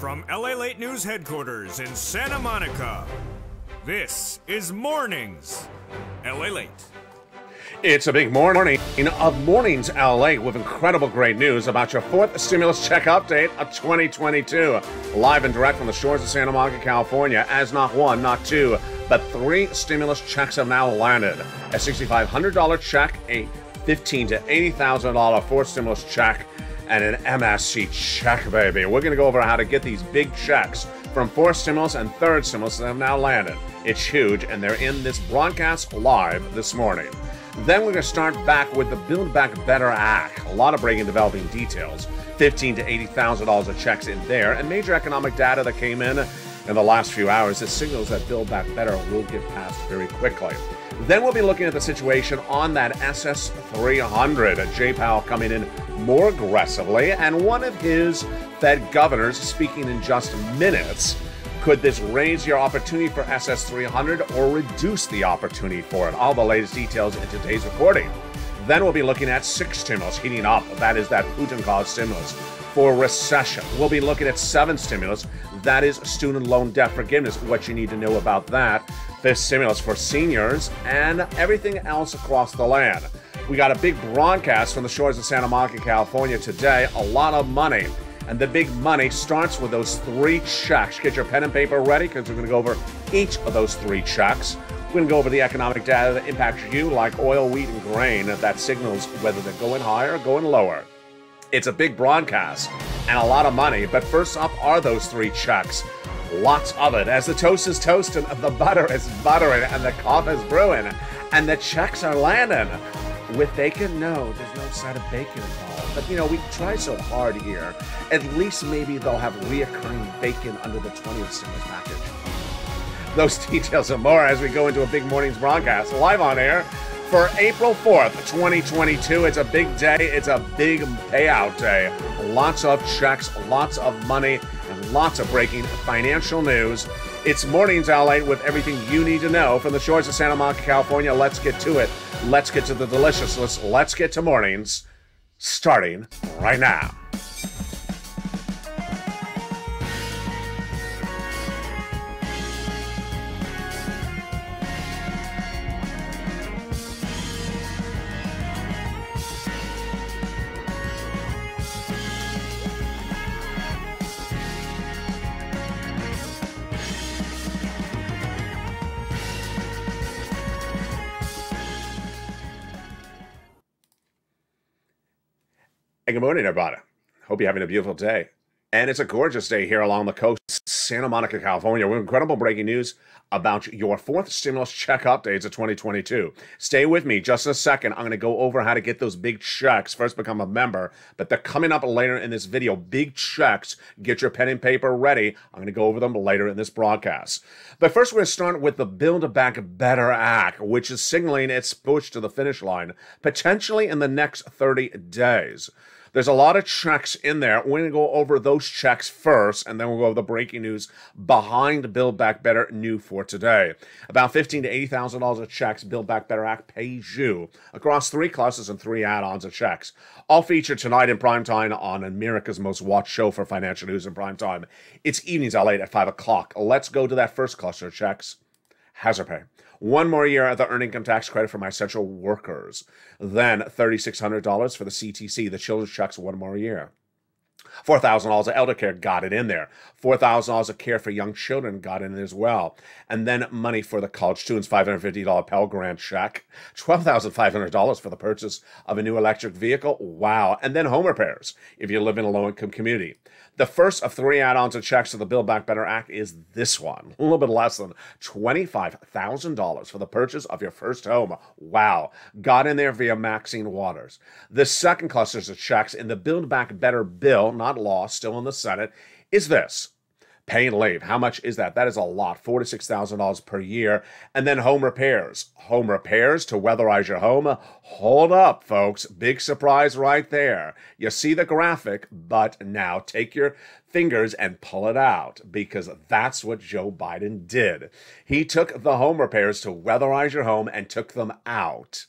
From LA Late News headquarters in Santa Monica, this is Mornings LA Late. It's a big morning of Mornings LA with incredible great news about your fourth stimulus check update of 2022. Live and direct from the shores of Santa Monica, California, as not one, not two, but three stimulus checks have now landed. A $6,500 check, a $15,000 to $80,000 fourth stimulus check, and an MSC check, baby. We're going to go over how to get these big checks from fourth stimulus and third stimulus that have now landed. It's huge, and they're in this broadcast live this morning. Then we're going to start back with the Build Back Better Act. A lot of breaking and developing details. $15,000 to $80,000 of checks in there, and major economic data that came in the last few hours that signals that Build Back Better will get passed very quickly. Then we'll be looking at the situation on that SS300. Jay Powell coming in more aggressively, and one of his Fed governors speaking in just minutes. Could this raise your opportunity for SS300 or reduce the opportunity for it? All the latest details in today's recording. Then we'll be looking at sixth stimulus heating up. That is that Putin-caused stimulus for recession. We'll be looking at seventh stimulus. That is student loan debt forgiveness. What you need to know about that. Fifth stimulus for seniors and everything else across the land. We got a big broadcast from the shores of Santa Monica, California today. A lot of money. And the big money starts with those three checks. Get your pen and paper ready because we're going to go over each of those three checks. We're going to go over the economic data that impacts you, like oil, wheat, and grain, that signals whether they're going higher or going lower. It's a big broadcast and a lot of money, but first up are those three checks. Lots of it. As the toast is toasting, the butter is buttering, and the coffee is brewing, and the checks are landing. With bacon? No, there's no side of bacon involved. But, we try so hard here. At least maybe they'll have reoccurring bacon under the 20th stimulus package. Those details and more as we go into a big morning's broadcast live on air for April 4th, 2022. It's a big day. It's a big payout day. Lots of checks, lots of money, and lots of breaking financial news. It's Mornings LA with everything you need to know from the shores of Santa Monica, California. Let's get to it. Let's get to the deliciousness. Let's get to Mornings, starting right now. Good morning, everybody. Hope you're having a beautiful day. And it's a gorgeous day here along the coast, Santa Monica, California, with incredible breaking news about your fourth stimulus check updates of 2022. Stay with me just a second. I'm going to go over how to get those big checks. First, become a member, but they're coming up later in this video. Big checks. Get your pen and paper ready. I'm going to go over them later in this broadcast. But first, we're going to start with the Build Back Better Act, which is signaling its push to the finish line, potentially in the next 30 days. There's a lot of checks in there. We're going to go over those checks first, and then we'll go over the breaking news behind Build Back Better new for today. About $15,000 to $80,000 of checks Build Back Better Act pays you across three clusters and three add-ons of checks. All featured tonight in primetime on America's most watched show for financial news in primetime. It's Evenings LA at 5 o'clock. Let's go to that first cluster of checks. Hazard pay. One more year of the earned income tax credit for my essential workers. Then $3,600 for the CTC, the children's checks, one more year. $4,000 of elder care, got it in there. $4,000 of care for young children, got in as well. And then money for the college students, $550 Pell Grant check. $12,500 for the purchase of a new electric vehicle. Wow. And then home repairs if you live in a low-income community. The first of three add-ons and checks to the Build Back Better Act is this one. A little bit less than $25,000 for the purchase of your first home. Wow. Got in there via Maxine Waters. The second cluster of checks in the Build Back Better bill, not law, still in the Senate, is this. Paid leave. How much is that? That is a lot. $4,000 to $6,000 per year. And then home repairs. Home repairs to weatherize your home. Hold up, folks. Big surprise right there. You see the graphic, but now take your fingers and pull it out, because that's what Joe Biden did. He took the home repairs to weatherize your home and took them out.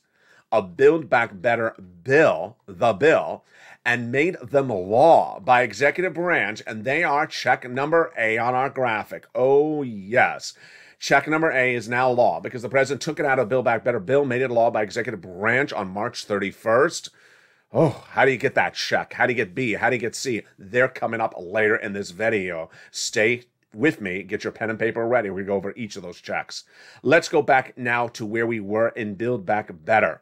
A Build Back Better bill, the bill, and made them law by executive branch, and they are check number A on our graphic. Oh, yes. Check number A is now law because the president took it out of Build Back Better bill, made it law by executive branch on March 31st. Oh, how do you get that check? How do you get B? How do you get C? They're coming up later in this video. Stay with me. Get your pen and paper ready. We go over each of those checks. Let's go back now to where we were in Build Back Better.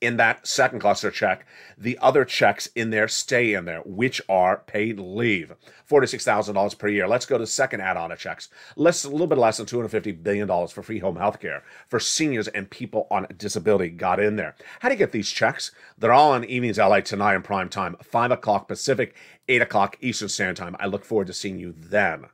In that second cluster check, the other checks in there stay in there, which are paid leave, $46,000 per year. Let's go to second add-on of checks. A little bit less than $250 billion for free home health care for seniors and people on disability got in there. How do you get these checks? They're all on Evenings LA tonight in prime time, 5 o'clock Pacific, 8 o'clock Eastern Standard Time. I look forward to seeing you then.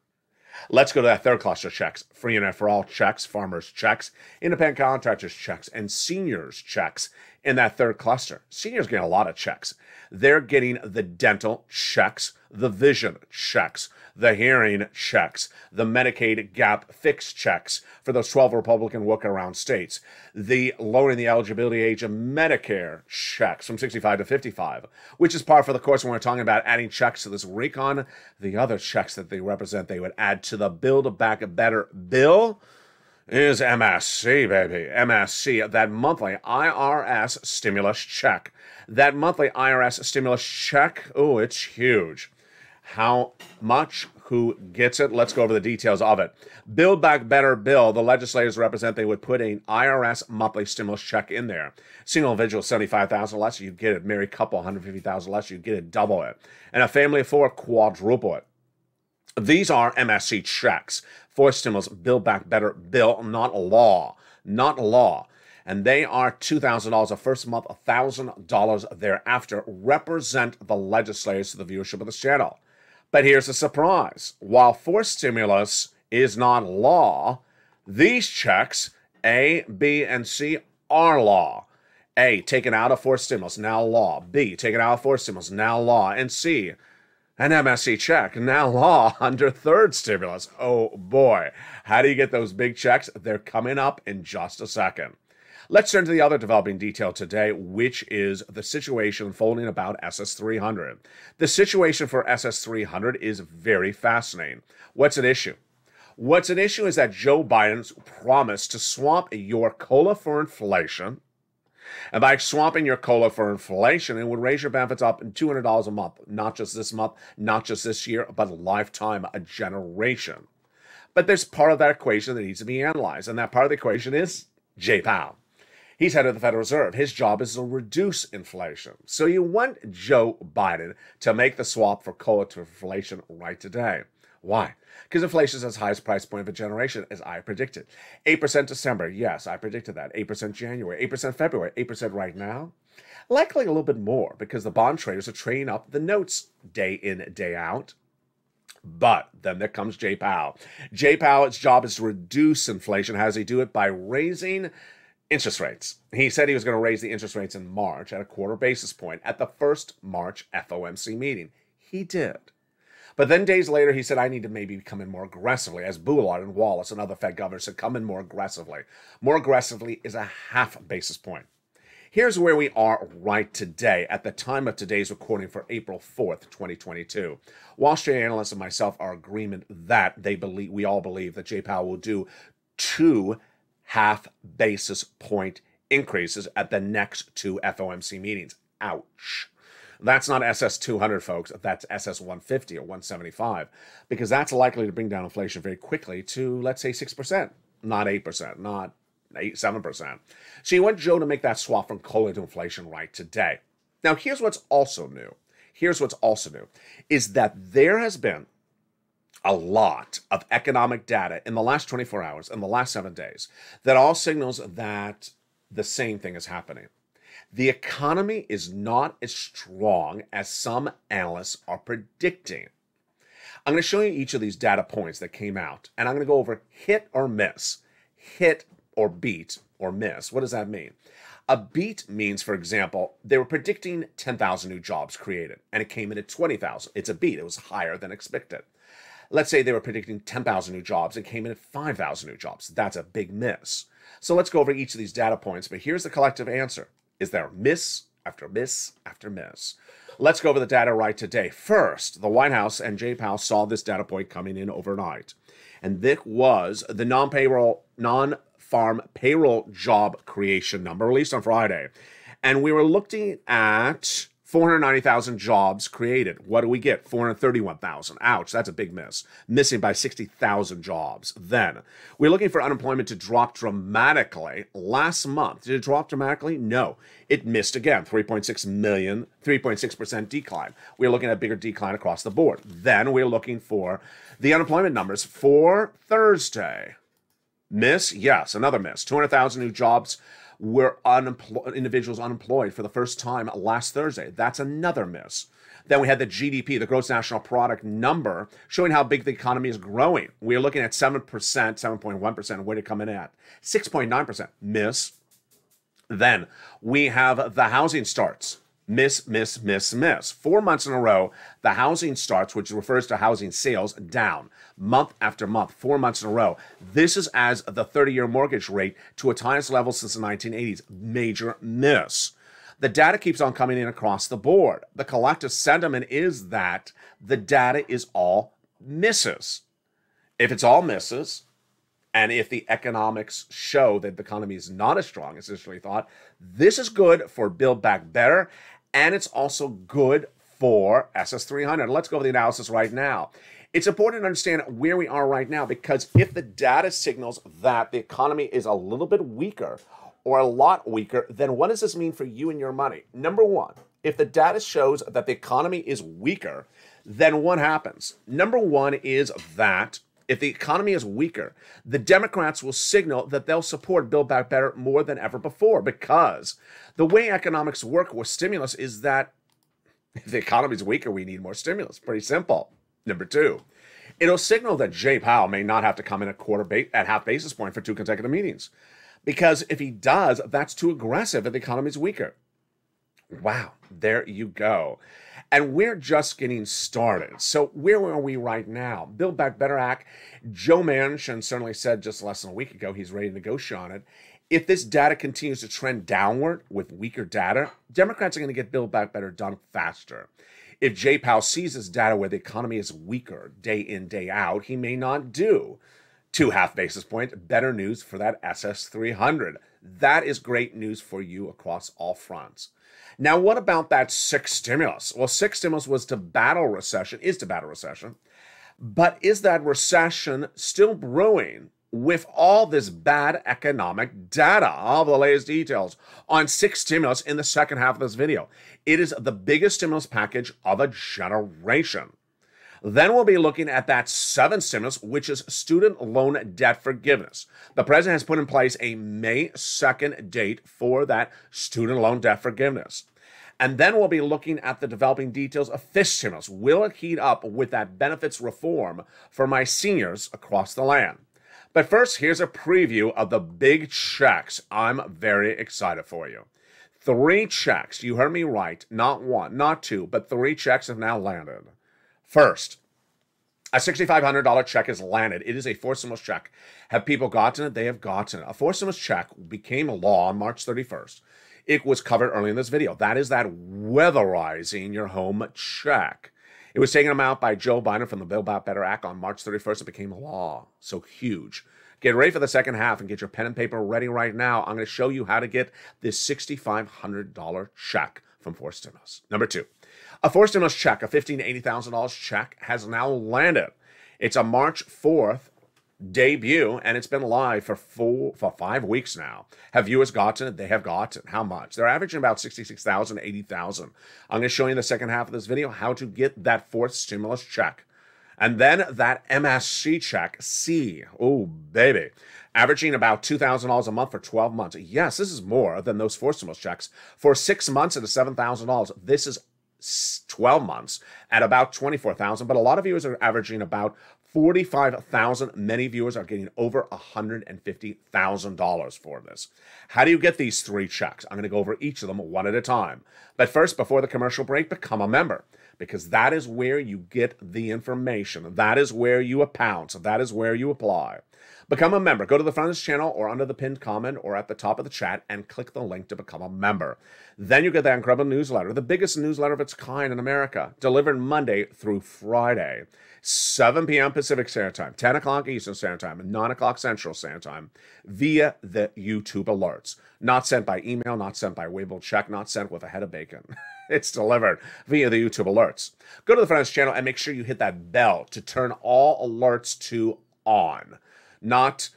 Let's go to that third cluster checks. Free internet for all checks, farmers checks, independent contractors checks, and seniors checks in that third cluster. Seniors getting a lot of checks. They're getting the dental checks, the vision checks, the hearing checks, the Medicaid gap fix checks for those 12 Republican workaround states, the lowering the eligibility age of Medicare checks from 65 to 55, which is par for the course when we're talking about adding checks to this recon. The other checks that they represent, they would add to the Build Back Better bill is MSC, baby. MSC, that monthly IRS stimulus check. That monthly IRS stimulus check, oh, it's huge. How much? Who gets it? Let's go over the details of it. Build Back Better bill, the legislators represent they would put an IRS monthly stimulus check in there. Single individual, $75,000 less, you'd get it. Married couple, $150,000 less, you'd get it, double it. And a family of 4, quadruple it. These are MSC checks for stimulus Build Back Better bill, not law. Not law. And they are $2,000 the first month, $1,000 thereafter, represent the legislators to the viewership of this channel. But here's the surprise. While forced stimulus is not law, these checks, A, B, and C, are law. A, taken out of forced stimulus, now law. B, taken out of forced stimulus, now law. And C, an MSC check, now law under third stimulus. Oh boy, how do you get those big checks? They're coming up in just a second. Let's turn to the other developing detail today, which is the situation unfolding about SS300. The situation for SS300 is very fascinating. What's at issue? What's at issue is that Joe Biden's promised to swamp your COLA for inflation. And by swamping your COLA for inflation, it would raise your benefits up in $200 a month. Not just this month, not just this year, but a lifetime, a generation. But there's part of that equation that needs to be analyzed. And that part of the equation is Jay Powell. He's head of the Federal Reserve. His job is to reduce inflation. So you want Joe Biden to make the swap for COLA to inflation right today. Why? Because inflation is as high as price point of a generation, as I predicted. 8% December, yes, I predicted that. 8% January, 8% February, 8% right now. Likely a little bit more because the bond traders are trading up the notes day in, day out. But then there comes Jay Powell. Jay Powell's job is to reduce inflation. How does he do it? By raising interest rates. He said he was going to raise the interest rates in March at a quarter basis point at the first March FOMC meeting. He did. But then days later, he said, I need to maybe come in more aggressively, as Bullard and Wallace and other Fed governors said, come in more aggressively. More aggressively is a half basis point. Here's where we are right today at the time of today's recording for April 4th, 2022. Wall Street analysts and myself are in agreement that we all believe that Jay Powell will do 2 half basis point increases at the next 2 FOMC meetings. Ouch. That's not SS200, folks. That's SS150 or 175, because that's likely to bring down inflation very quickly to, let's say, 6%, not 8%, not 7%. So you want Joe to make that swap from COLA to inflation right today. Now, here's what's also new. Here's what's also new is that there has been a lot of economic data in the last 24 hours, in the last 7 days, that all signals that the same thing is happening. The economy is not as strong as some analysts are predicting. I'm going to show you each of these data points that came out, and I'm going to go over hit or miss. Hit or beat or miss. What does that mean? A beat means, for example, they were predicting 10,000 new jobs created, and it came in at 20,000. It's a beat. It was higher than expected. Let's say they were predicting 10,000 new jobs and came in at 5,000 new jobs. That's a big miss. So let's go over each of these data points, but here's the collective answer. Is there miss after miss after miss? Let's go over the data right today. First, the White House and Jay Powell saw this data point coming in overnight. And this was the non-farm payroll job creation number released on Friday. And we were looking at 490,000 jobs created. What do we get? 431,000. Ouch, that's a big miss. Missing by 60,000 jobs. Then, we're looking for unemployment to drop dramatically. Last month, did it drop dramatically? No. It missed again, 3.6 million, 3.6% decline. We're looking at a bigger decline across the board. Then, we're looking for the unemployment numbers for Thursday. Miss? Yes, another miss. 200,000 new jobs were individuals unemployed for the first time last Thursday. That's another miss. Then we had the GDP, the gross national product number, showing how big the economy is growing. We're looking at 7%, 7.1%. Where did it come in at? 6.9%. Miss. Then we have the housing starts. Miss, miss, miss, miss. 4 months in a row, the housing starts, which refers to housing sales, down month after month, 4 months in a row. This is as the 30-year mortgage rate to its highest level since the 1980s. Major miss. The data keeps on coming in across the board. The collective sentiment is that the data is all misses. If it's all misses, and if the economics show that the economy is not as strong as initially thought, this is good for Build Back Better, and it's also good for SS300. Let's go over the analysis right now. It's important to understand where we are right now, because if the data signals that the economy is a little bit weaker or a lot weaker, then what does this mean for you and your money? Number one, if the data shows that the economy is weaker, then what happens? Number one is that if the economy is weaker, the Democrats will signal that they'll support Build Back Better more than ever before, because the way economics work with stimulus is that if the economy is weaker, we need more stimulus. Pretty simple. Number two, it'll signal that Jay Powell may not have to come in at half basis point for 2 consecutive meetings, because if he does, that's too aggressive if the economy is weaker. Wow, there you go. And we're just getting started. So where are we right now? Build Back Better Act. Joe Manchin certainly said just less than a week ago he's ready to negotiate on it. If this data continues to trend downward with weaker data, Democrats are going to get Build Back Better done faster. If Jay Powell sees this data where the economy is weaker day in, day out, he may not do 2 half basis points. Better news for that SS300. That is great news for you across all fronts. Now, what about that 6th stimulus? Well, 6th stimulus is to battle recession. But is that recession still brewing with all this bad economic data? All the latest details on 6th stimulus in the second half of this video. It is the biggest stimulus package of a generation. Then we'll be looking at that 7th stimulus, which is student loan debt forgiveness. The president has put in place a May 2nd date for that student loan debt forgiveness. And then we'll be looking at the developing details of 5th stimulus. Will it heat up with that benefits reform for my seniors across the land? But first, here's a preview of the big checks. I'm very excited for you. 3 checks. You heard me right. Not 1, not 2, but 3 checks have now landed. First, a $6,500 check has landed. It is a 4th stimulus check. Have people gotten it? They have gotten it. A 4th stimulus check became law on March 31st. It was covered early in this video. That is that weatherizing your home check. It was taken out by Joe Biden from the Build Back Better Act on March 31st. It became law. So huge. Get ready for the second half and get your pen and paper ready right now. I'm going to show you how to get this $6,500 check from 4th stimulus. Number 2. A 4th stimulus check, a $15,000 to $80,000 check, has now landed. It's a March 4th debut, and it's been live for 5 weeks now. Have viewers gotten it? They have gotten it. How much? They're averaging about $66,000 to $80,000. I'm going to show you in the second half of this video how to get that 4th stimulus check. And then that MSC check, C. Oh, baby. Averaging about $2,000 a month for 12 months. Yes, this is more than those 4th stimulus checks. For 6 months, it is $7,000. This is 12 months at about $24,000, but a lot of viewers are averaging about $45,000. Many viewers are getting over $150,000 for this. How do you get these 3 checks? I'm going to go over each of them one at a time. But first, before the commercial break, become a member. because that is where you get the information. That is where you pounce. That is where you apply. Become a member. Go to the front of this channel or under the pinned comment or at the top of the chat and click the link to become a member. Then you get that incredible newsletter, the biggest newsletter of its kind in America, delivered Monday through Friday, 7 p.m. Pacific Standard Time, 10 o'clock Eastern Standard Time, and 9 o'clock Central Standard Time via the YouTube alerts. Not sent by email, not sent by Weibo check, not sent with a head of bacon. It's delivered via the YouTube alerts. Go to the front of this channel and make sure you hit that bell to turn all alerts to on. Not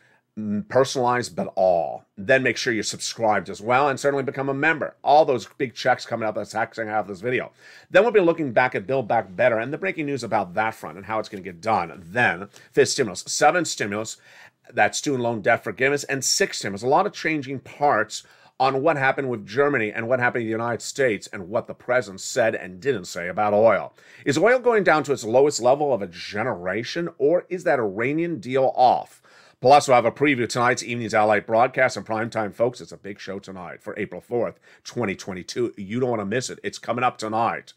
personalized, but all. Then make sure you're subscribed as well and certainly become a member. All those big checks coming up that's actually half of this video. Then we'll be looking back at Build Back Better and the breaking news about that front and how it's going to get done. Then, 5th stimulus, 7th stimulus, that's student loan debt forgiveness, and 6th stimulus. A lot of changing parts on what happened with Germany and what happened in the United States and what the president said and didn't say about oil. Is oil going down to its lowest level of a generation, or is that Iranian deal off? Plus, we'll have a preview of tonight's Evenings Allight broadcast and primetime, folks. It's a big show tonight for April 4th, 2022. You don't want to miss it. It's coming up tonight.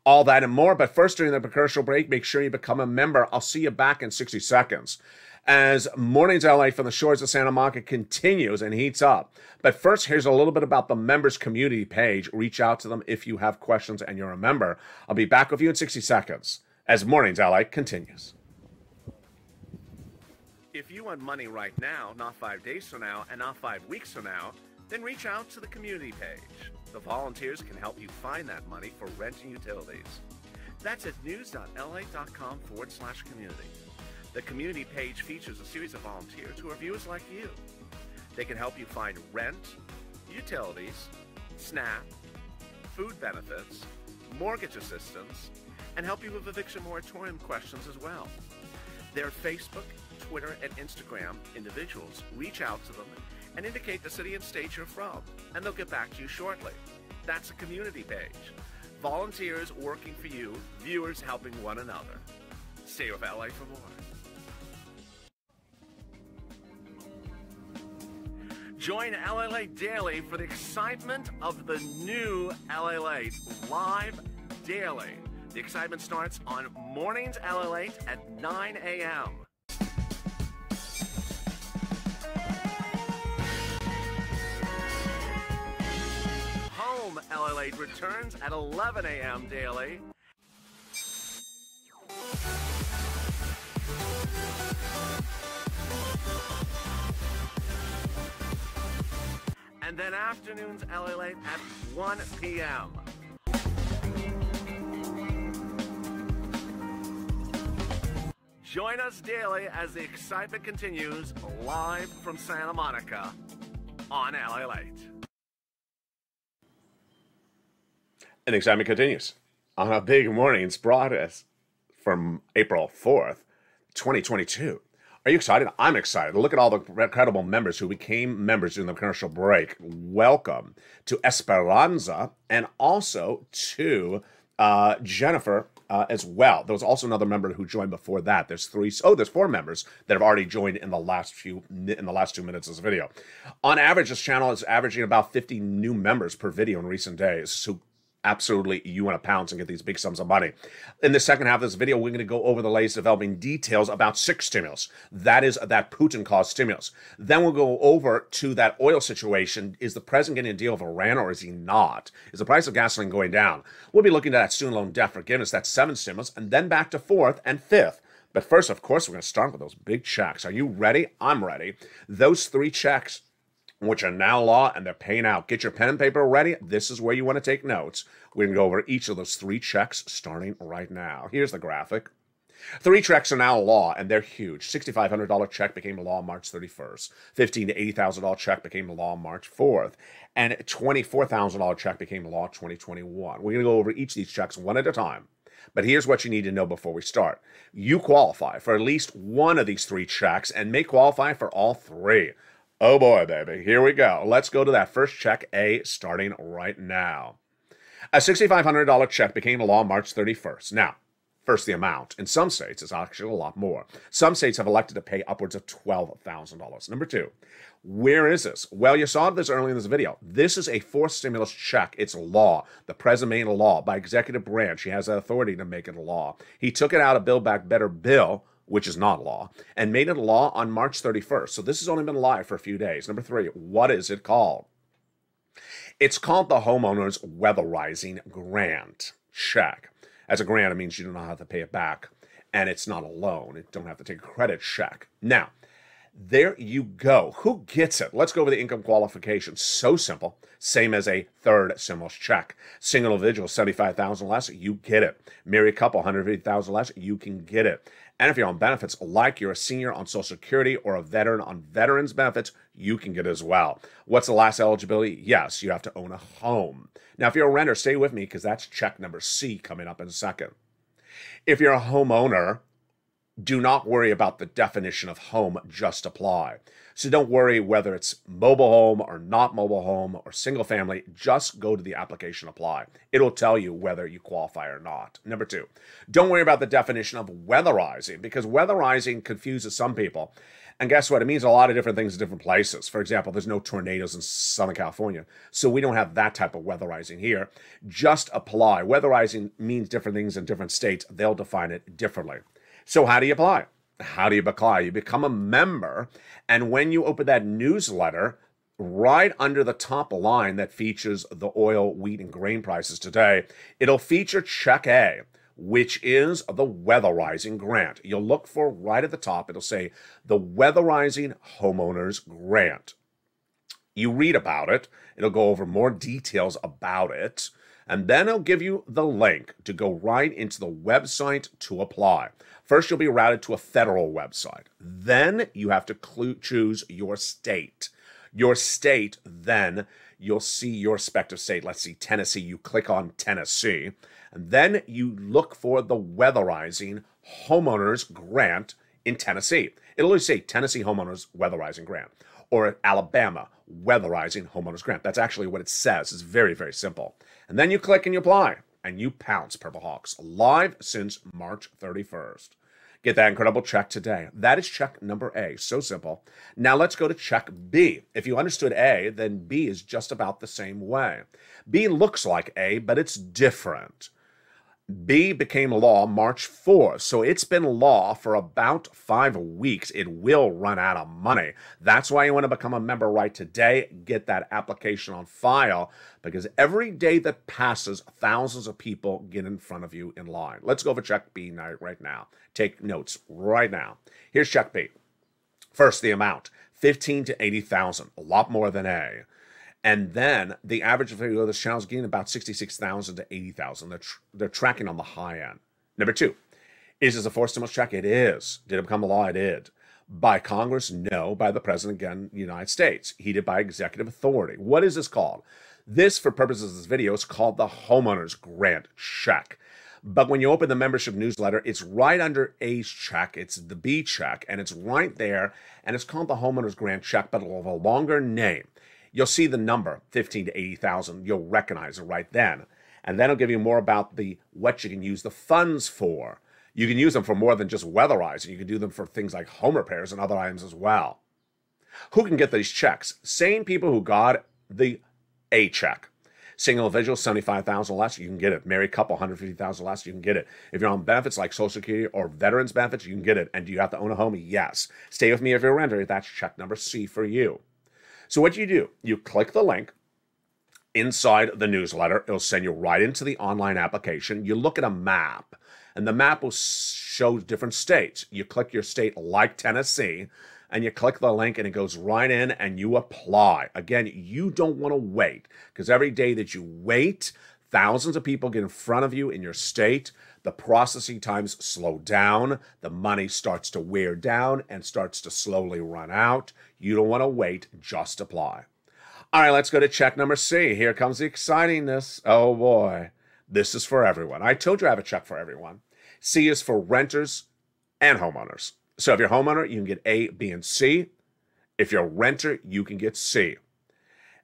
All that and more. But first, during the commercial break, make sure you become a member. I'll see you back in 60 seconds. As Mornings Allight from the shores of Santa Monica continues and heats up. But first, here's a little bit about the members community page. Reach out to them if you have questions and you're a member. I'll be back with you in 60 seconds as Mornings Allight continues. If you want money right now, not 5 days from now, and not 5 weeks from now, then reach out to the community page. The volunteers can help you find that money for rent and utilities. That's at news.la.com/community. The community page features a series of volunteers who are viewers like you. They can help you find rent, utilities, SNAP, food benefits, mortgage assistance, and help you with eviction moratorium questions as well. Their Facebook, Twitter, and Instagram individuals reach out to them and indicate the city and state you're from, and they'll get back to you shortly. That's a community page. Volunteers working for you, viewers helping one another. Stay with LA for more. Join LA Daily for the excitement of the new LA live daily. The excitement starts on Mornings LA at 9 a.m. Home LA returns at 11 a.m. daily. And then afternoons LA at 1 p.m. Join us daily as the excitement continues live from Santa Monica on LA Late. And the excitement continues on a big morning's broadcast from April 4th, 2022. Are you excited? I'm excited. Look at all the incredible members who became members during the commercial break. Welcome to Esperanza and also to Jennifer as well. There was also another member who joined before that. There's 4 members that have already joined in the last 2 minutes of this video. On average, this channel is averaging about 50 new members per video in recent days. So absolutely, you want to pounce and get these big sums of money. In the second half of this video, we're going to go over the latest developing details about 6th stimulus. That is that Putin-caused stimulus. Then we'll go over to that oil situation. Is the president getting a deal with Iran or is he not? Is the price of gasoline going down? We'll be looking at that student loan debt forgiveness, that 7th stimulus, and then back to 4th and 5th. But first, of course, we're going to start with those big checks. Are you ready? I'm ready. Those 3 checks, which are now law, and they're paying out. Get your pen and paper ready. This is where you want to take notes. We're going to go over each of those 3 checks starting right now. Here's the graphic. 3 checks are now law, and they're huge. $6,500 check became law March 31st. $15,000 to $80,000 check became law March 4th. And $24,000 check became law 2021. We're going to go over each of these checks one at a time. But here's what you need to know before we start. You qualify for at least one of these 3 checks and may qualify for all 3. Oh boy, baby. Here we go. Let's go to that first check A starting right now. A $6,500 check became law March 31st. Now, First, the amount. In some states, it's actually a lot more. Some states have elected to pay upwards of $12,000. Number two, where is this? Well, you saw this earlier in this video. This is a fourth stimulus check. It's law. The president made a law by executive branch. He has the authority to make it a law. He took it out of Build Back Better bill, which is not law, and made it a law on March 31st. So this has only been live for a few days. Number three, what is it called? It's called the Homeowners Weatherizing Grant Check. As a grant, it means you don't have to pay it back, and it's not a loan. You don't have to take a credit check. Now, there you go. Who gets it? Let's go over the income qualification. So simple. Same as a third stimulus check. Single individual, $75,000 less, you get it. Married couple, $150,000 less, you can get it. And if you're on benefits, like you're a senior on Social Security or a veteran on veterans benefits, you can get it as well. What's the last eligibility? Yes, you have to own a home. Now, if you're a renter, stay with me because that's check number C coming up in a second. If you're a homeowner, do not worry about the definition of home, just apply. So don't worry whether it's mobile home or not mobile home or single family, just go to the application apply. It'll tell you whether you qualify or not. Number two, don't worry about the definition of weatherizing because weatherizing confuses some people. And guess what? It means a lot of different things in different places. For example, there's no tornadoes in Southern California, so we don't have that type of weatherizing here. Just apply. Weatherizing means different things in different states. They'll define it differently. So how do you apply? How do you apply? You become a member, and when you open that newsletter, right under the top line that features the oil, wheat, and grain prices today, it'll feature Check A, which is the Weatherizing Grant. You'll look for right at the top, it'll say the Weatherizing Homeowners Grant. You read about it, it'll go over more details about it, and then it'll give you the link to go right into the website to apply. First, you'll be routed to a federal website. Then you have to choose your state. Your state, then you'll see your respective state. Let's see, Tennessee. You click on Tennessee. And then you look for the Weatherizing Homeowners Grant in Tennessee. It'll always say Tennessee Homeowners Weatherizing Grant or Alabama Weatherizing Homeowners Grant. That's actually what it says. It's very, very simple. And then you click and you apply. And you pounce, Purple Hawks, live since March 31st. Get that incredible check today. That is check number A. So simple. Now let's go to check B. If you understood A, then B is just about the same way. B looks like A, but it's different. B became law March 4th, so it's been law for about 5 weeks. It will run out of money. That's why you want to become a member right today. Get that application on file, because every day that passes, thousands of people get in front of you in line. Let's go over check B right now. Take notes right now. Here's check B. First, the amount, $15,000 to $80,000, a lot more than A. And then the average of this channel is getting about $66,000 to $80,000. They're tracking on the high end. Number two, is this a fourth stimulus check? It is. Did it become a law? It did. By Congress? No. By the President, again, United States. He did by executive authority. What is this called? This, for purposes of this video, is called the Homeowners Grant Check. But when you open the membership newsletter, it's right under A's check. It's the B check, and it's right there. And it's called the Homeowners Grant Check, but it'll have a longer name. You'll see the number, 15 to 80,000. You'll recognize it right then. And then it'll give you more about what you can use the funds for. You can use them for more than just weatherizing. You can do them for things like home repairs and other items as well. Who can get these checks? Same people who got the A check. Single individual, $75,000 less, you can get it. Married couple, $150,000 less, you can get it. If you're on benefits like Social Security or veterans benefits, you can get it. And do you have to own a home? Yes. Stay with me if you're a renter. That's check number C for you. So what do, you click the link inside the newsletter. It'll send you right into the online application. You look at a map, and the map will show different states. You click your state like Tennessee, and you click the link, and it goes right in, and you apply. Again, you don't want to wait, because every day that you wait, thousands of people get in front of you in your state. The processing times slow down. The money starts to wear down and starts to slowly run out. You don't want to wait. Just apply. All right, let's go to check number C. Here comes the excitingness. Oh, boy. This is for everyone. I told you I have a check for everyone. C is for renters and homeowners. So if you're a homeowner, you can get A, B, and C. If you're a renter, you can get C.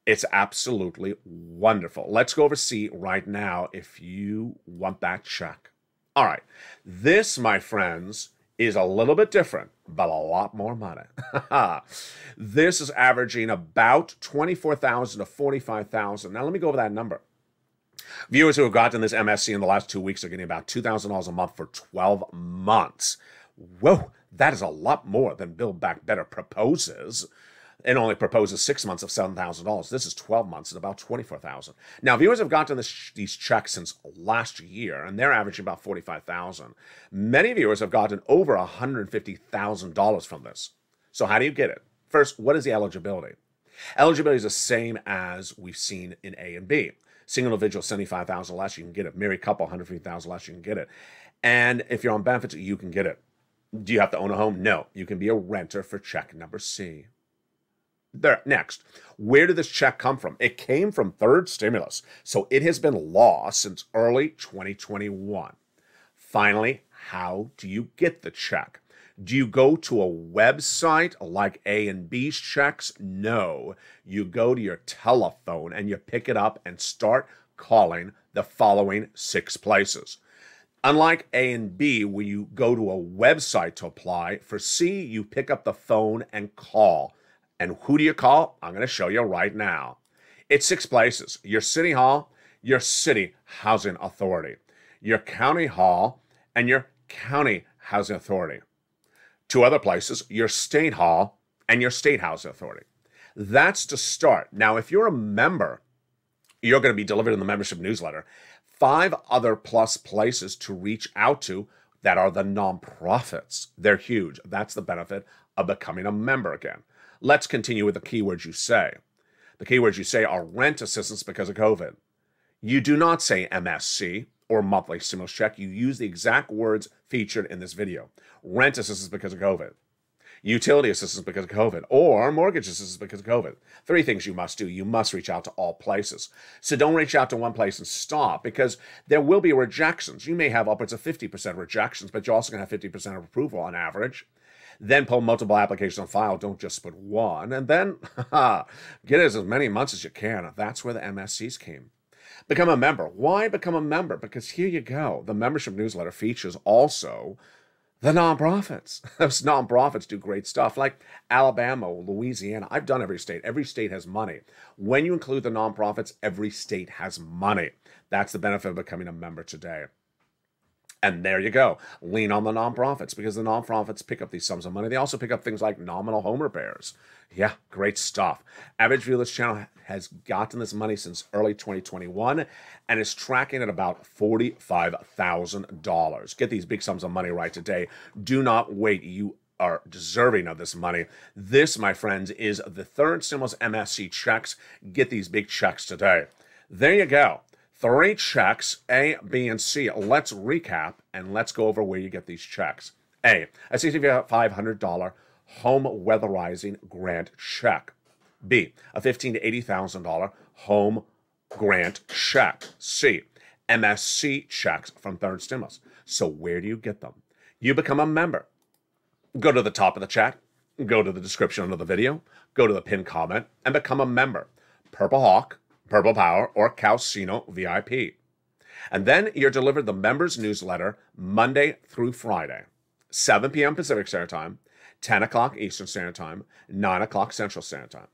It's absolutely wonderful. Let's go over C right now if you want that check. All right. This, my friends, is a little bit different, but a lot more money. This is averaging about $24,000 to $45,000. Now, let me go over that number. Viewers who have gotten this MSC in the last 2 weeks are getting about $2,000 a month for 12 months. Whoa, that is a lot more than Build Back Better proposes. It only proposes 6 months of $7,000. This is 12 months at about $24,000. Now, viewers have gotten these checks since last year, and they're averaging about $45,000. Many viewers have gotten over $150,000 from this. So how do you get it? First, what is the eligibility? Eligibility is the same as we've seen in A and B. Single individual, $75,000 less, you can get it. Married couple, $150,000 less, you can get it. And if you're on benefits, you can get it. Do you have to own a home? No. You can be a renter for check number C. There. Next, where did this check come from? It came from third stimulus, so it has been law since early 2021. Finally, how do you get the check? Do you go to a website like A and B's checks? No. You go to your telephone and you pick it up and start calling the following 6 places. Unlike A and B, where you go to a website to apply, for C, you pick up the phone and call. And who do you call? I'm going to show you right now. It's 6 places. Your city hall, your city housing authority, your county hall, and your county housing authority. 2 other places, your state hall and your state housing authority. That's to start. Now, if you're a member, you're going to be delivered in the membership newsletter. 5 other plus places to reach out to that are the nonprofits. They're huge. That's the benefit of becoming a member again. Let's continue with the keywords you say. The keywords you say are rent assistance because of COVID. You do not say MSC or monthly stimulus check. You use the exact words featured in this video. Rent assistance because of COVID. Utility assistance because of COVID. Or mortgage assistance because of COVID. 3 things you must do. You must reach out to all places. So don't reach out to one place and stop, because there will be rejections. You may have upwards of 50% rejections, but you're also going to have 50% of approval on average. Then pull multiple applications on file. Don't just put one. And then get it as many months as you can. That's where the MSCs came. Become a member. Why become a member? Because here you go. The membership newsletter features also the nonprofits. Those nonprofits do great stuff like Alabama, Louisiana. I've done every state. Every state has money. When you include the nonprofits, every state has money. That's the benefit of becoming a member today. And there you go. Lean on the nonprofits, because the nonprofits pick up these sums of money. They also pick up things like nominal home repairs. Yeah, great stuff. Average view of this channel has gotten this money since early 2021 and is tracking at about $45,000. Get these big sums of money right today. Do not wait. You are deserving of this money. This, my friends, is the third stimulus MSC checks. Get these big checks today. There you go. 3 checks, A, B, and C. Let's recap and let's go over where you get these checks. A $6,500 home weatherizing grant check. B, a $15,000 to $80,000 home grant check. C, MSC checks from third stimulus. So where do you get them? You become a member. Go to the top of the chat, go to the description of the video, go to the pinned comment, and become a member. Purple Hawk, Purple Power, or Calcino VIP. And then you're delivered the members newsletter Monday through Friday, 7 p.m. Pacific Standard Time, 10 o'clock Eastern Standard Time, 9 o'clock Central Standard Time.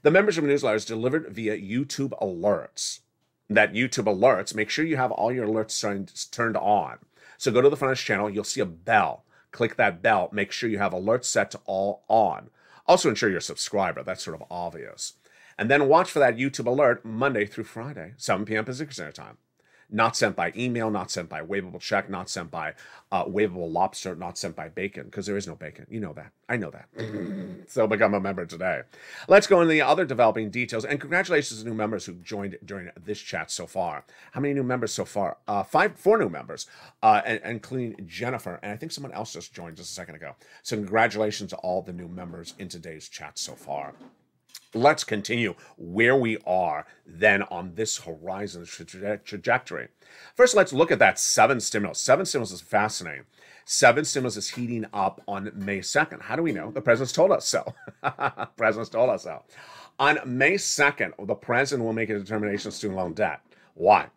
The membership newsletter is delivered via YouTube alerts. That YouTube alerts, make sure you have all your alerts turned on. So go to the front of this channel, you'll see a bell. Click that bell, make sure you have alerts set to all on. Also ensure you're a subscriber, that's sort of obvious. And then watch for that YouTube alert Monday through Friday, 7 p.m. Pacific Standard Time. Not sent by email, not sent by waivable check, not sent by waivable lobster, not sent by bacon, because there is no bacon. You know that. I know that. So become a member today. Let's go into the other developing details. And congratulations to new members who joined during this chat so far. How many new members so far? 4 new members, including Jennifer. And I think someone else just joined just a second ago. So congratulations to all the new members in today's chat so far. Let's continue where we are then on this horizon trajectory. First, let's look at that 7 stimulus. 7 stimulus is fascinating. 7 stimulus is heating up on May 2nd. How do we know? The president's told us so. President's told us so. On May 2nd, the president will make a determination of student loan debt. Why?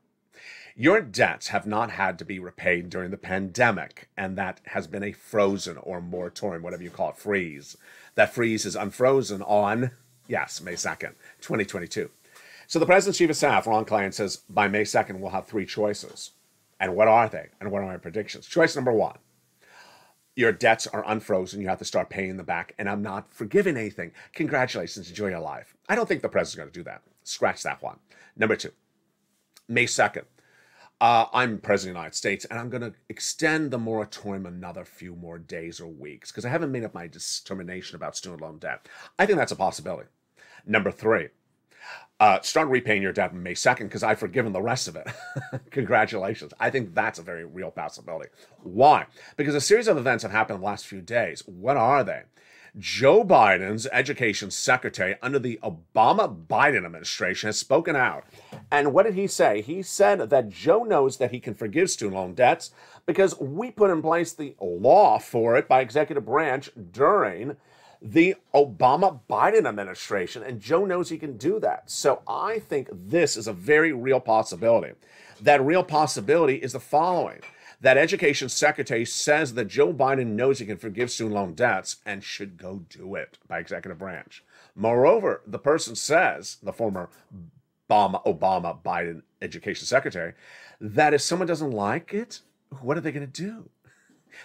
Your debts have not had to be repaid during the pandemic, and that has been a frozen or moratorium, whatever you call it, freeze. That freeze is unfrozen on, yes, May 2nd, 2022. So the President's Chief of Staff, Ron Klain, says by May 2nd, we'll have three choices. And what are they? And what are my predictions? Choice number one, your debts are unfrozen. You have to start paying them back, and I'm not forgiving anything. Congratulations, enjoy your life. I don't think the President's going to do that. Scratch that one. Number two, May 2nd. I'm President of the United States, and I'm going to extend the moratorium another few more days or weeks because I haven't made up my determination about student loan debt. I think that's a possibility. Number three, start repaying your debt on May 2nd because I've forgiven the rest of it. Congratulations. I think that's a very real possibility. Why? Because a series of events have happened in the last few days. What are they? Joe Biden's education secretary under the Obama-Biden administration has spoken out. And what did he say? He said that Joe knows that he can forgive student loan debts because we put in place the law for it by executive branch during the Obama-Biden administration, and Joe knows he can do that. So I think this is a very real possibility. That real possibility is the following. That education secretary says that Joe Biden knows he can forgive student loan debts and should go do it by executive branch. Moreover, the person says, the former Obama-Biden education secretary, that if someone doesn't like it, what are they going to do?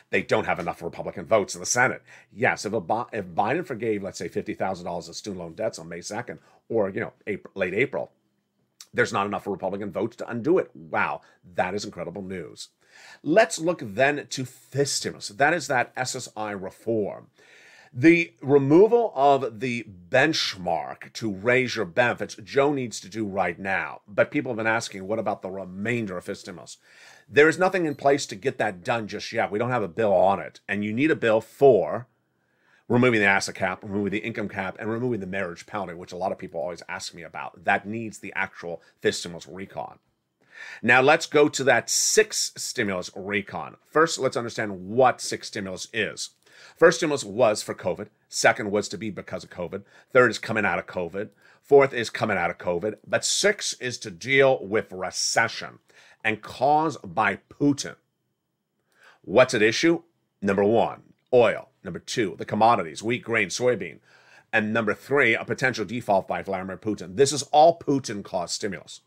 They don't have enough Republican votes in the Senate. Yes, if Biden forgave, let's say, $50,000 of student loan debts on May 2nd, or, late April, there's not enough Republican votes to undo it. Wow, that is incredible news. Let's look then to this stimulus. That is that SSI reform. The removal of the benchmark to raise your benefits, Joe needs to do right now. But people have been asking, what about the remainder of his stimulus? There is nothing in place to get that done just yet. We don't have a bill on it. And you need a bill for removing the asset cap, removing the income cap, and removing the marriage penalty, which a lot of people always ask me about. That needs the actual fifth stimulus recon. Now let's go to that sixth stimulus recon. First, let's understand what sixth stimulus is. First stimulus was for COVID. Second was to be because of COVID. Third is coming out of COVID. Fourth is coming out of COVID. But six is to deal with recession and caused by Putin. What's at issue? Number one, oil. Number two, the commodities, wheat, grain, soybean. And number three, a potential default by Vladimir Putin. This is all Putin-caused stimulus.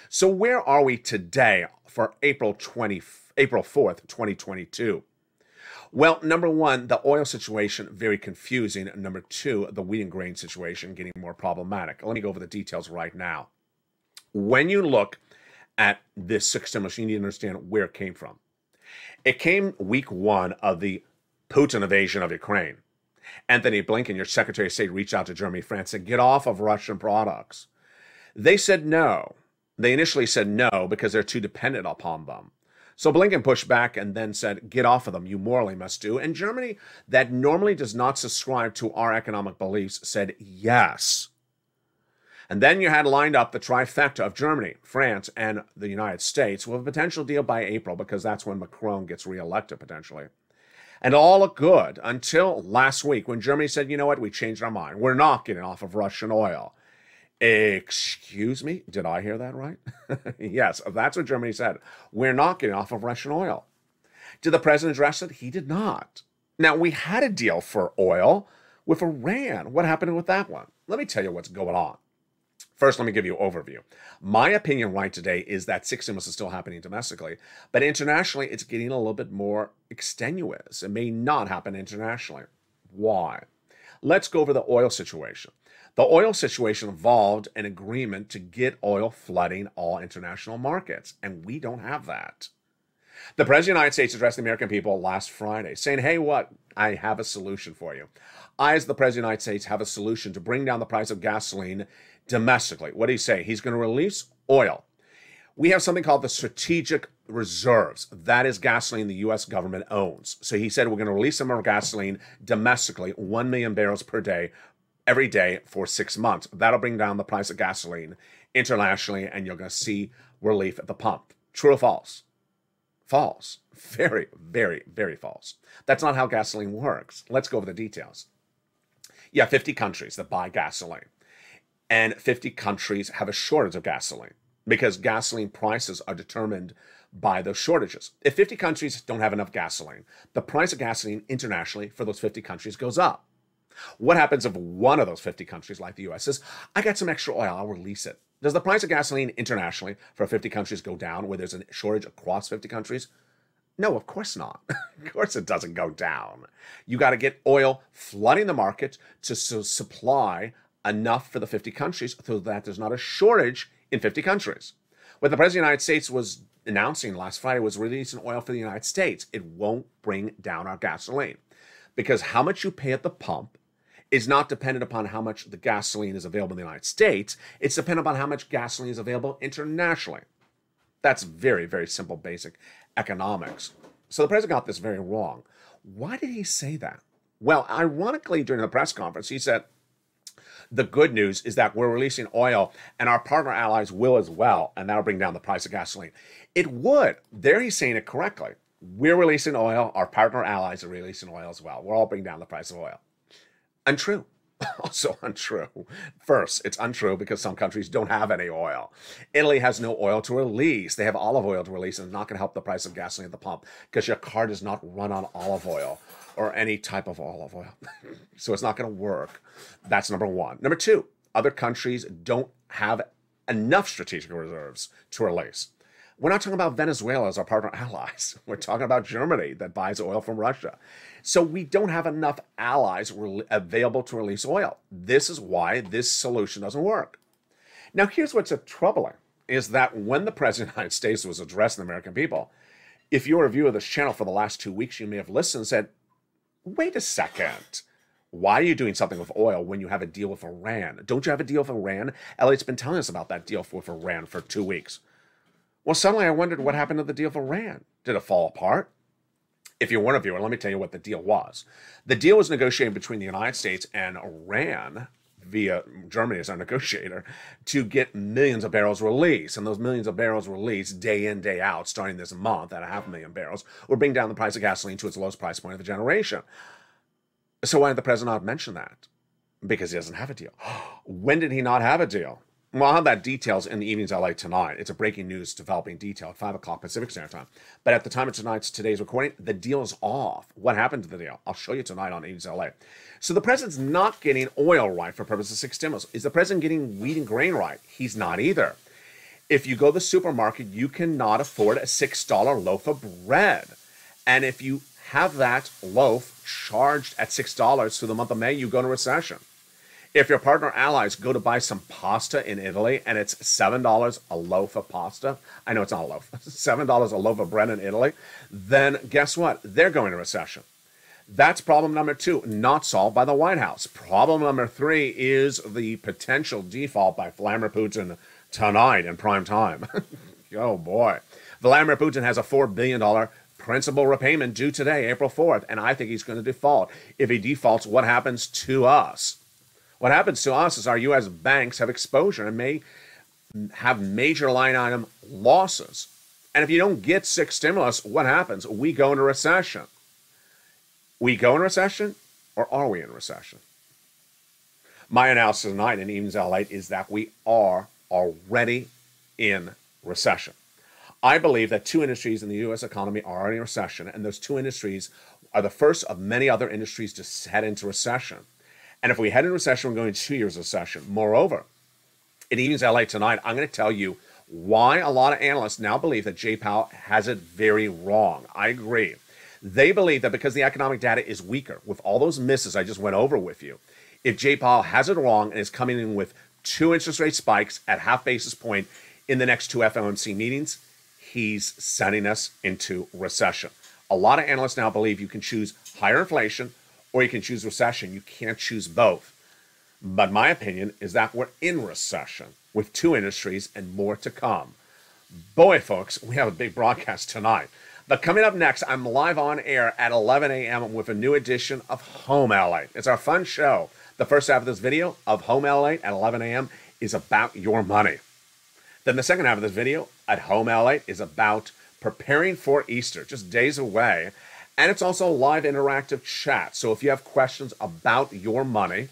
So where are we today for April 4th, 2022? Well, number one, the oil situation, very confusing. Number two, the wheat and grain situation getting more problematic. Let me go over the details right now. When you look at this sixth stimulus, you need to understand where it came from. It came week one of the Putin invasion of Ukraine. Anthony Blinken, your Secretary of State, reached out to Germany, France, and said, get off of Russian products. They said no. They initially said no because they're too dependent upon them. So Blinken pushed back and then said, get off of them, you morally must do. And Germany, that normally does not subscribe to our economic beliefs, said yes. And then you had lined up the trifecta of Germany, France, and the United States with a potential deal by April because that's when Macron gets reelected potentially. And all looked good until last week when Germany said, you know what, we changed our mind. We're not getting off of Russian oil. Excuse me? Did I hear that right? Yes, that's what Germany said. We're not getting off of Russian oil. Did the president address it? He did not. Now, we had a deal for oil with Iran. What happened with that one? Let me tell you what's going on. First, let me give you an overview. My opinion right today is that sixth stimulus is still happening domestically, but internationally, it's getting a little bit more extenuous. It may not happen internationally. Why? Let's go over the oil situation. The oil situation involved an agreement to get oil flooding all international markets, and we don't have that. The President of the United States addressed the American people last Friday, saying, hey, what? I have a solution for you. I, as the President of the United States, have a solution to bring down the price of gasoline domestically. What did he say? He's going to release oil. We have something called the strategic reserves. That is gasoline the U.S. government owns. So he said we're going to release some of our gasoline domestically, 1 million barrels per day, every day for 6 months. That'll bring down the price of gasoline internationally, and you're going to see relief at the pump. True or false? False. Very, very, very false. That's not how gasoline works. Let's go over the details. You have 50 countries that buy gasoline, and 50 countries have a shortage of gasoline. because gasoline prices are determined by those shortages. If 50 countries don't have enough gasoline, the price of gasoline internationally for those 50 countries goes up. What happens if one of those 50 countries, like the US, says, I got some extra oil, I'll release it? Does the price of gasoline internationally for 50 countries go down where there's a shortage across 50 countries? No, of course not. Of course it doesn't go down. You got to get oil flooding the market to supply enough for the 50 countries so that there's not a shortage in 50 countries. What the President of the United States was announcing last Friday was releasing oil for the United States. It won't bring down our gasoline because how much you pay at the pump is not dependent upon how much the gasoline is available in the United States. It's dependent upon how much gasoline is available internationally. That's very, very simple, basic economics. So the president got this very wrong. Why did he say that? Well, ironically, during the press conference, he said, the good news is that we're releasing oil and our partner allies will as well, and that'll bring down the price of gasoline. It would. There he's saying it correctly. We're releasing oil, our partner allies are releasing oil as well. We're all bringing down the price of oil. Untrue. Also untrue. First, it's untrue because some countries don't have any oil. Italy has no oil to release. They have olive oil to release, and it's not going to help the price of gasoline at the pump because your car does not run on olive oil or any type of olive oil. So it's not going to work. That's number one. Number two, other countries don't have enough strategic reserves to release. We're not talking about Venezuela as our partner allies. We're talking about Germany that buys oil from Russia. So we don't have enough allies available to release oil. This is why this solution doesn't work. Now, here's what's troubling, is that when the President of the United States was addressing the American people, if you're a viewer of this channel for the last 2 weeks, you may have listened and said, wait a second. Why are you doing something with oil when you have a deal with Iran? Don't you have a deal with Iran? Elliot's been telling us about that deal with Iran for 2 weeks. Well, suddenly I wondered what happened to the deal with Iran. Did it fall apart? If you weren't a viewer, let me tell you what the deal was. The deal was negotiated between the United States and Iran via Germany as our negotiator to get millions of barrels released. And those millions of barrels released day in, day out, starting this month at 500,000 barrels, will bring down the price of gasoline to its lowest price point of the generation. So why did the president not mention that? Because he doesn't have a deal. When did he not have a deal? Well, I'll have that details in the Evenings LA tonight. It's a breaking news developing detail at 5 o'clock Pacific Standard Time. But at the time of today's recording, the deal is off. What happened to the deal? I'll show you tonight on Evenings LA. So the president's not getting oil right for purposes of 6 stimulus. Is the president getting wheat and grain right? He's not either. If you go to the supermarket, you cannot afford a $6 loaf of bread. And if you have that loaf charged at $6 through the month of May, you go into recession. If your partner allies go to buy some pasta in Italy and it's $7 a loaf of pasta, I know it's not a loaf, $7 a loaf of bread in Italy, then guess what? They're going into recession. That's problem number 2, not solved by the White House. Problem number 3 is the potential default by Vladimir Putin tonight in prime time. Oh boy. Vladimir Putin has a $4 billion principal repayment due today, April 4th, and I think he's going to default. If he defaults, what happens to us? What happens to us is our U.S. banks have exposure and may have major line item losses. And if you don't get 6 stimulus, what happens? We go into recession. We go into recession, or are we in recession? My analysis tonight in Evenings LA is that we are already in recession. I believe that 2 industries in the U.S. economy are already in recession, and those 2 industries are the first of many other industries to head into recession. And if we head into recession, we're going 2 years of recession. Moreover, in Evenings LA tonight, I'm going to tell you why a lot of analysts now believe that Jay Powell has it very wrong. I agree. They believe that because the economic data is weaker, with all those misses I just went over with you, if Jay Powell has it wrong and is coming in with 2 interest rate spikes at half basis point in the next 2 FOMC meetings, he's sending us into recession. A lot of analysts now believe you can choose higher inflation or you can choose recession. You can't choose both. But my opinion is that we're in recession with 2 industries and more to come. Boy, folks, we have a big broadcast tonight. But coming up next, I'm live on air at 11 a.m. with a new edition of Home LA. It's our fun show. The first half of this video of Home LA at 11 a.m. is about your money. Then the second half of this video at Home LA is about preparing for Easter, just days away. And it's also live interactive chat. So if you have questions about your money,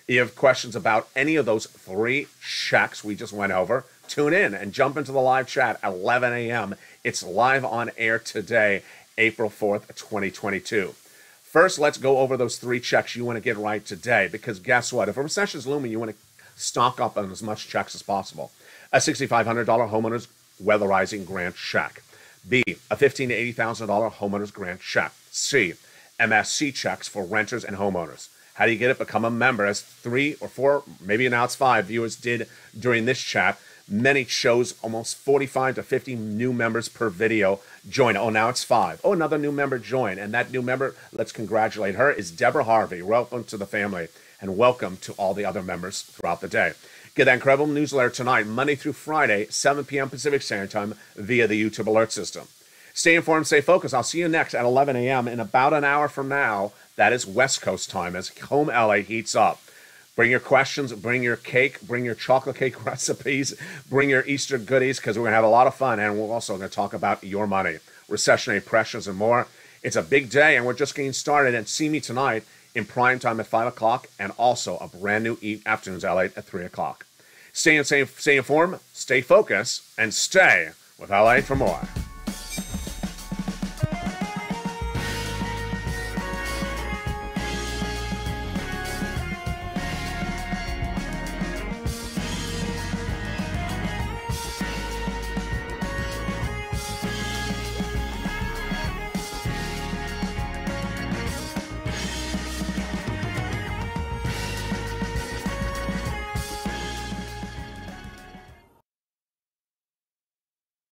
you have questions about any of those 3 checks we just went over, tune in and jump into the live chat at 11 a.m. It's live on air today, April 4th, 2022. First, let's go over those 3 checks you want to get right today, because guess what? If a recession is looming, you want to stock up on as much checks as possible. A $6,500 homeowner's weatherizing grant check. B, a $15,000 to $80,000 homeowner's grant check. C, MSC checks for renters and homeowners. How do you get it? Become a member, as 3 or 4, maybe now it's 5 viewers did during this chat. Many shows almost 45 to 50 new members per video join. Oh, now it's 5. Oh, another new member join. And that new member, let's congratulate her, is Deborah Harvey. Welcome to the family, and welcome to all the other members throughout the day. Get that incredible newsletter tonight, Monday through Friday, 7 p.m. Pacific Standard Time via the YouTube alert system. Stay informed, stay focused. I'll see you next at 11 a.m. in about an hour from now. That is West Coast time as Home LA heats up. Bring your questions, bring your cake, bring your chocolate cake recipes, bring your Easter goodies, because we're going to have a lot of fun, and we're also going to talk about your money, recessionary pressures, and more. It's a big day, and we're just getting started. And see me tonight in prime time at 5 o'clock, and also a brand new Afternoons LA at 3 o'clock. Stay informed, stay focused, and stay with LA for more.